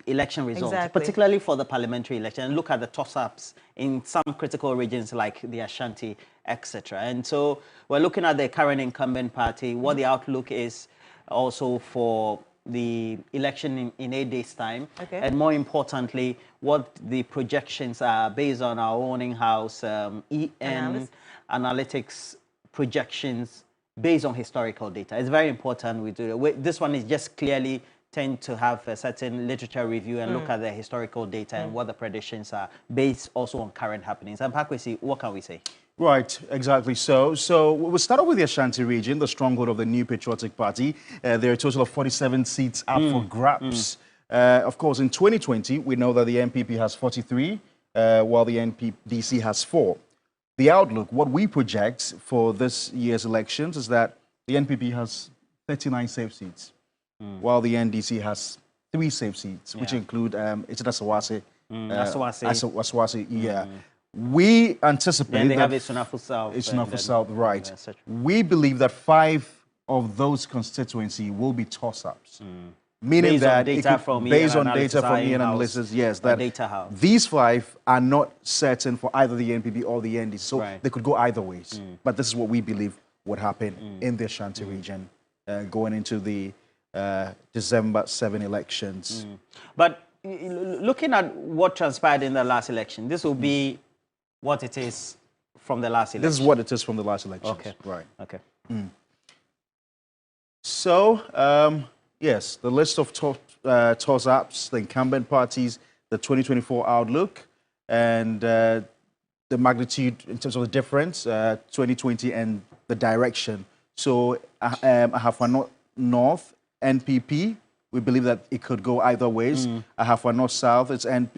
Speaker 1: election results, particularly for the parliamentary election, and look at the toss-ups in some critical regions like the Ashanti, etc. And so we're looking at the current incumbent party, what the outlook is also for the election in 8 days' time, and more importantly, what the projections are based on our own in-house EN analytics projections based on historical data. It's very important we do it. This one is just clearly tend to have a certain literature review and look at the historical data and what the predictions are based also on current happenings. And Pakwesi, what can we say?
Speaker 3: Right, exactly. So we'll start off with the Ashanti region, the stronghold of the New Patriotic Party. There are a total of 47 seats up for grabs. Of course, in 2020, we know that the NPP has 43, while the NPDC has 4. The outlook, what we project for this year's elections is that the NPP has 39 safe seats, while the NDC has 3 safe seats, which include Asawase. Asawase, yeah. We anticipate
Speaker 1: then they have Isunafu South.
Speaker 3: Isunafu South, right. We believe that 5 of those constituencies will be toss-ups. Meaning
Speaker 1: based
Speaker 3: that
Speaker 1: based on
Speaker 3: data from EN analysis, yes, that these 5 are not certain for either the NPP or the NDC. So they could go either ways. But this is what we believe would happen in the Ashanti region going into the December 7 elections.
Speaker 1: But looking at what transpired in the last election, this will be what it is from the last election.
Speaker 3: This is what it is from the last election.
Speaker 1: Okay.
Speaker 3: Right.
Speaker 1: Okay.
Speaker 3: So, yes, the list of toss-ups, the incumbent parties, the 2024 outlook, and the magnitude in terms of the difference, 2020 and the direction. So, Ahafua North, NPP, we believe that it could go either ways. Ahafua North South,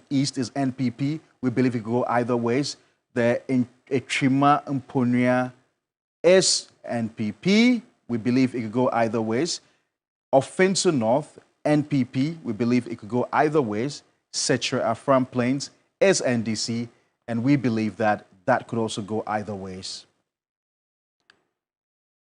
Speaker 3: East is NPP. We believe it could go either ways. The Etrima Mponia is NPP. We believe it could go either ways. Offenso North, NPP. We believe it could go either ways. Setre Afram Plains is NDC. And we believe that that could also go either ways.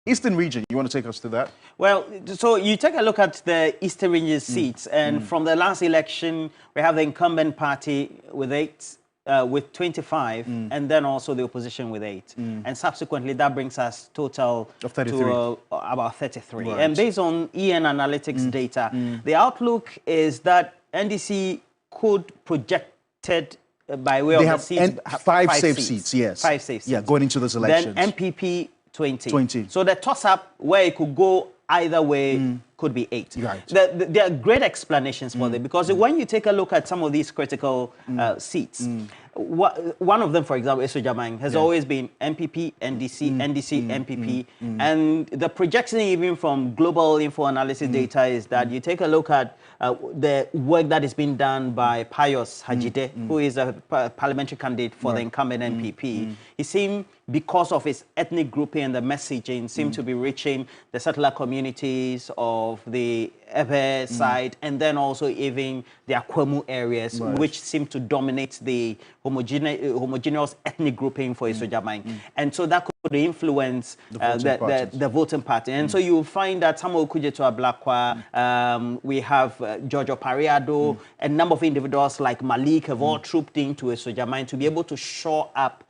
Speaker 3: Eastern region, you want to take us to that?
Speaker 1: Well, so you take a look at the Eastern region seats, and from the last election, we have the incumbent party with 25, and then also the opposition with 8. And subsequently, that brings us total
Speaker 3: of 33.
Speaker 1: To about 33.
Speaker 3: Right.
Speaker 1: And based on EN analytics data, the outlook is that NDC could projected by way of the seats,
Speaker 3: 5 safe seats, yes.
Speaker 1: 5 safe seats.
Speaker 3: Yeah, going into those elections.
Speaker 1: Then MPP 20. So the toss-up where it could go either way could be 8.
Speaker 3: Right.
Speaker 1: There are great explanations for that, because when you take a look at some of these critical seats, one of them, for example, Esojamang, has always been MPP, NDC, NDC, MPP. And the projection even from global info analysis data is that you take a look at the work that is being done by Pius Hajide, who is a parliamentary candidate for the incumbent NPP. He seemed, because of his ethnic grouping and the messaging, seemed to be reaching the settler communities of the Ebe side, and then also even the Akwemu areas, which seem to dominate the homogeneous ethnic grouping for Esojamang. And so that could influence the voting pattern. And so you'll find that Samuel Kujeto Ablakwa, we have Giorgio Pariado, a number of individuals like Malik have all trooped into Esojamang to be able to shore up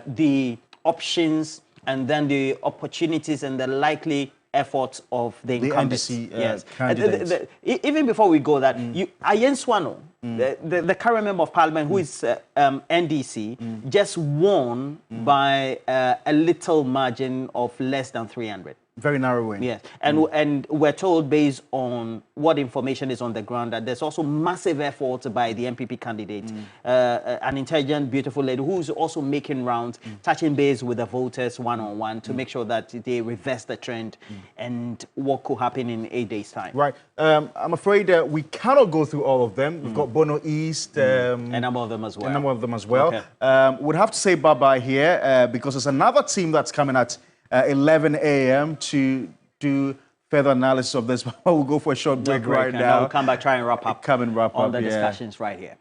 Speaker 1: the options and then the opportunities and the likely efforts of the incumbents.
Speaker 3: NDC candidates.
Speaker 1: Even before we go that, Ayen Swano, the current member of parliament who is NDC, just won by a little margin of less than 300.
Speaker 3: Very narrow win.
Speaker 1: Yes, and we're told, based on what information is on the ground, that there's also massive effort by the MPP candidate, an intelligent, beautiful lady who's also making rounds, touching base with the voters one-on-one to make sure that they reverse the trend and what could happen in 8 days' time.
Speaker 3: Right. I'm afraid we cannot go through all of them. We've got Bono East.
Speaker 1: A number of them as well.
Speaker 3: A number of them as well.
Speaker 1: Okay.
Speaker 3: We'd have to say bye-bye here because there's another team that's coming at 11 a.m. to do further analysis of this. We'll go for a short break right now.
Speaker 1: We'll come back, try and wrap up
Speaker 3: on
Speaker 1: the discussions right here.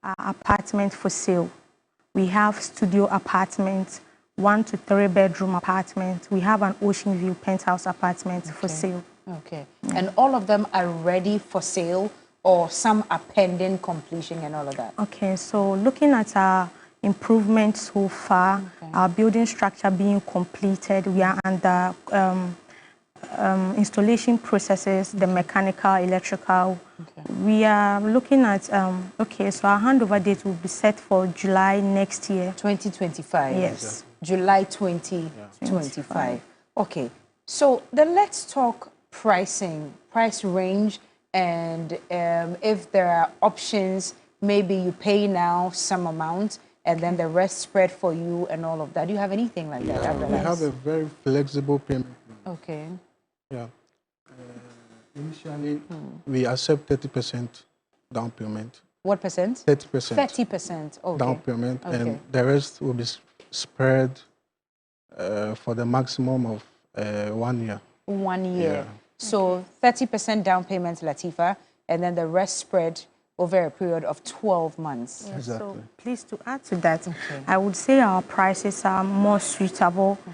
Speaker 8: apartments for sale. We have studio apartments, 1 to 3 bedroom apartments. We have an ocean view penthouse apartment for sale.
Speaker 9: Okay. And all of them are ready for sale, or some are pending completion and all of that?
Speaker 8: Okay, so looking at our improvements so far, our building structure being completed, we are under installation processes, the mechanical, electrical. We are looking at, so our handover date will be set for July next year.
Speaker 9: 2025?
Speaker 8: Yes.
Speaker 9: July 2025. Okay. So then let's talk pricing, price range, and if there are options, maybe you pay now some amount and then the rest spread for you and all of that. Do you have anything like that?
Speaker 10: We have a very flexible payment.
Speaker 9: Okay.
Speaker 10: Yeah. Initially, we accept 30% down payment.
Speaker 9: What percent?
Speaker 10: 30%.
Speaker 9: 30%. Okay.
Speaker 10: Down payment, and the rest will be spread for the maximum of 1 year.
Speaker 9: 1 year.
Speaker 10: Yeah.
Speaker 9: So 30% down payment, Latifa, and then the rest spread over a period of 12 months.
Speaker 8: Yeah, exactly. So please, to add to that, I would say our prices are more suitable